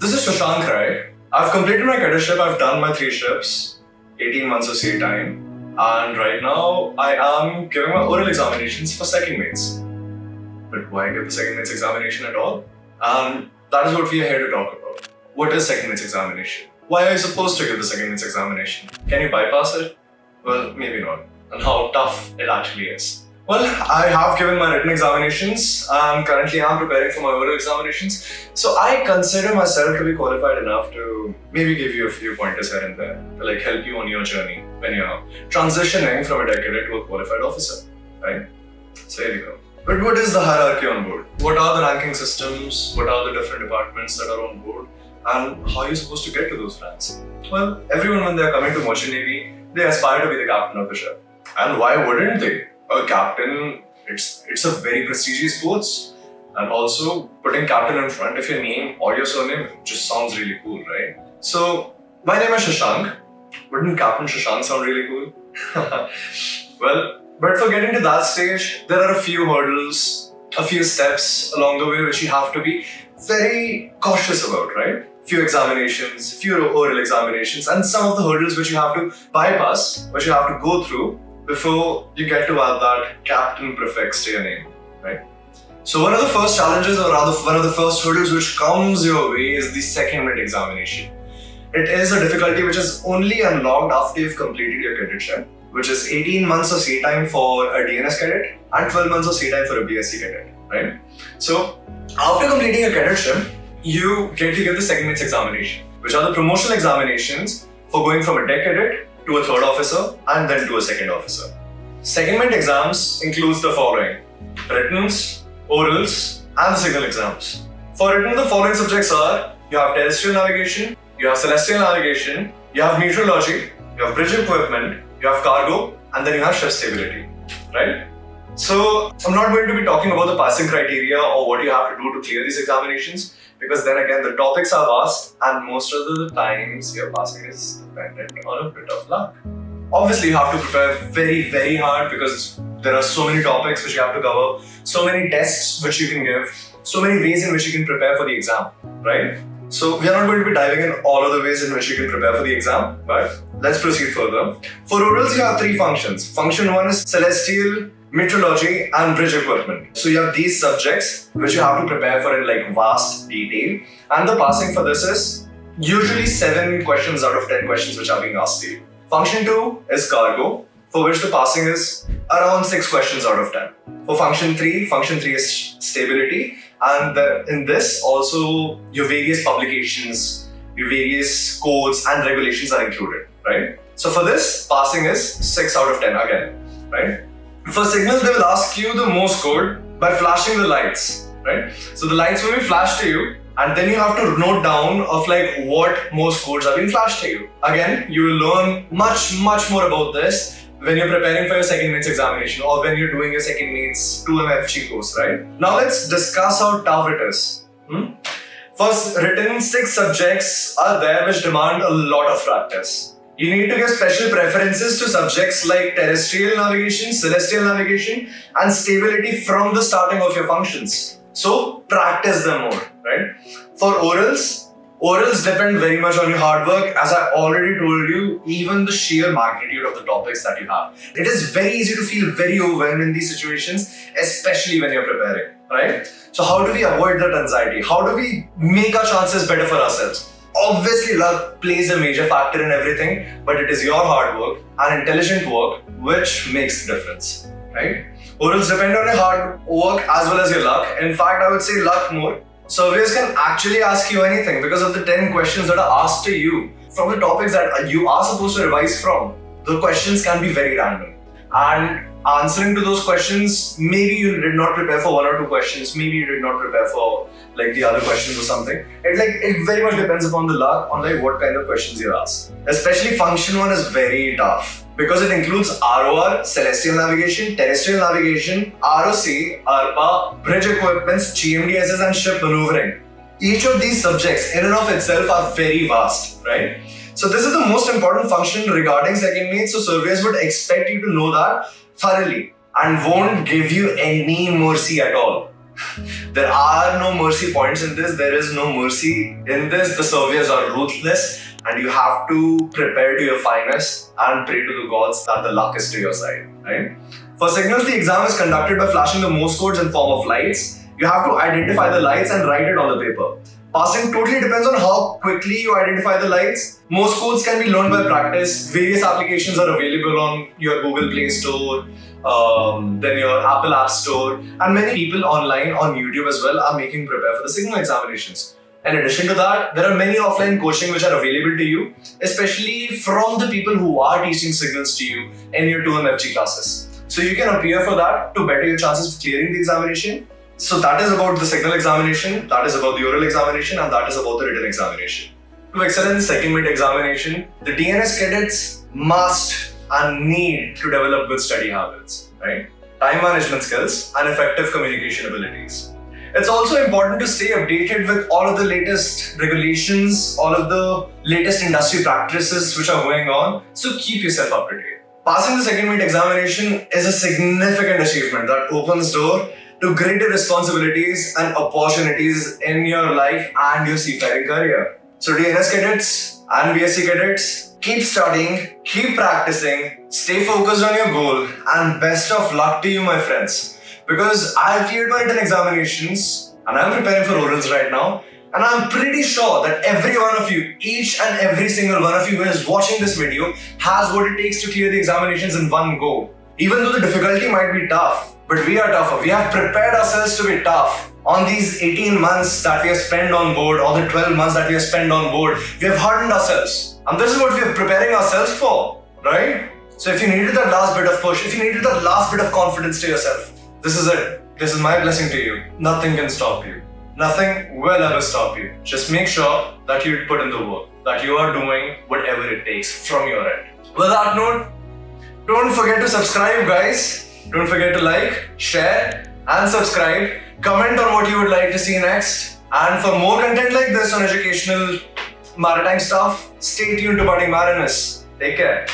This is Shashank, right? I've completed my cadetship, I've done my 3 ships, 18 months of sea time, and right now I am giving my oral examinations for second mates. But why give the second mates examination at all? And that is what we are here to talk about. What is second mates examination? Why are you supposed to give the second mates examination? Can you bypass it? Well, maybe not. And how tough it actually is. Well, I have given my written examinations and currently I'm preparing for my oral examinations. So I consider myself to be qualified enough to maybe give you a few pointers here and there to like help you on your journey when you're transitioning from a deck cadet to a qualified officer, right? So here you go. But what is the hierarchy on board? What are the ranking systems? What are the different departments that are on board? And how are you supposed to get to those ranks? Well, everyone when they're coming to Merchant Navy, they aspire to be the captain of the ship. And why wouldn't they? A captain, it's a very prestigious post, and also putting captain in front of your name or your surname just sounds really cool, right? So my name is Shashank. Wouldn't Captain Shashank sound really cool? Well, but for getting to that stage, there are a few hurdles, a few steps along the way which you have to be very cautious about, right? Few examinations, few oral examinations, and some of the hurdles which you have to bypass, which you have to go through before you get to add that captain prefix to your name, right? So one of the first challenges or rather one of the first hurdles which comes your way is the second mate examination. It is a difficulty which is only unlocked after you've completed your cadetship, which is 18 months of sea time for a DNS cadet and 12 months of sea time for a BSc cadet, right? So after completing a cadetship, you get to give the second mates examination, which are the promotional examinations for going from a deck cadet to a third officer and then to a second officer. Second mate exams includes the following: writtens, orals, and the signal exams. For written, the following subjects are: you have terrestrial navigation, you have celestial navigation, you have meteorology, you have bridge equipment, you have cargo, and then you have ship stability, right? So I'm not going to be talking about the passing criteria or what you have to do to clear these examinations, because then again the topics are vast and most of the times your passing is dependent on a bit of luck. Obviously you have to prepare very, very hard because there are so many topics which you have to cover, so many tests which you can give, so many ways in which you can prepare for the exam, right? So we are not going to be diving in all of the ways in which you can prepare for the exam, but let's proceed further. For orals, you have 3 functions. Function 1 is celestial, meteorology, and bridge equipment. So you have these subjects which you have to prepare for in like vast detail, and the passing for this is usually 7 questions out of 10 questions which are being asked to you. Function 2 is cargo, for which the passing is around 6 questions out of 10. For function 3 is stability, and in this also your various publications, your various codes and regulations are included, right? So for this, passing is 6 out of 10 again, right? For signals, they will ask you the Morse code by flashing the lights, right? So the lights will be flashed to you, and then you have to note down of like what Morse codes are being flashed to you. Again, you will learn much more about this when you're preparing for your second mates examination or when you're doing your second mates 2MFG course, right? Now let's discuss how tough it is. First, written 6 subjects are there which demand a lot of practice. You need to give special preferences to subjects like terrestrial navigation, celestial navigation, and stability from the starting of your functions. So practice them more, right? For orals depend very much on your hard work. As I already told you, even the sheer magnitude of the topics that you have. It is very easy to feel very overwhelmed in these situations, especially when you're preparing, right? So how do we avoid that anxiety? How do we make our chances better for ourselves? Obviously, luck plays a major factor in everything, but it is your hard work and intelligent work which makes the difference, right? Orals depend on your hard work as well as your luck. In fact, I would say luck more. Surveyors can actually ask you anything because of the 10 questions that are asked to you from the topics that you are supposed to revise from. The questions can be very random. And answering to those questions, maybe you did not prepare for 1 or 2 questions, maybe you did not prepare for like the other questions or something. It very much depends upon the luck on like what kind of questions you're asked. Especially function 1 is very tough because it includes ROR, celestial navigation, terrestrial navigation, ROC, ARPA, bridge equipments, GMDSS, and ship maneuvering. Each of these subjects in and of itself are very vast, right? So this is the most important function regarding second mates, so surveyors would expect you to know that thoroughly and won't give you any mercy at all. There are no mercy points in this. There is no mercy in this. The surveyors are ruthless, and you have to prepare to your finest and pray to the gods that the luck is to your side, right? For signals, the exam is conducted by flashing the Morse codes in form of lights. You have to identify the lights and write it on the paper. Passing totally depends on how quickly you identify the lights. Morse codes can be learned by practice. Various applications are available on your Google Play Store, then your Apple App Store, and many people online on YouTube as well are making prepare for the signal examinations. In addition to that, there are many offline coaching which are available to you, especially from the people who are teaching signals to you in your 2MFG classes. So you can appear for that to better your chances of clearing the examination. So that is about the signal examination, that is about the oral examination, and that is about the written examination. To excel in the second mate examination, the DNS cadets must and need to develop good study habits, right? Time management skills and effective communication abilities. It's also important to stay updated with all of the latest regulations, all of the latest industry practices which are going on, so keep yourself up to date. Passing the second mate examination is a significant achievement that opens door to greater responsibilities and opportunities in your life and your seafaring career. So DNS cadets and BSc cadets, keep studying, keep practicing, stay focused on your goal, and best of luck to you, my friends. Because I've cleared my written examinations and I'm preparing for orals right now, and I'm pretty sure that every one of you, each and every single one of you who is watching this video has what it takes to clear the examinations in one go. Even though the difficulty might be tough, but we are tougher. We have prepared ourselves to be tough. On these 18 months that we have spent on board, or the 12 months that we have spent on board, we have hardened ourselves. And this is what we are preparing ourselves for, right? So if you needed that last bit of push, if you needed that last bit of confidence to yourself, this is it. This is my blessing to you. Nothing can stop you. Nothing will ever stop you. Just make sure that you put in the work, that you are doing whatever it takes from your end. With that note, don't forget to subscribe, guys. Don't forget to like, share, and subscribe. Comment on what you would like to see next. And for more content like this on educational maritime stuff, stay tuned to Budding Mariners. Take care.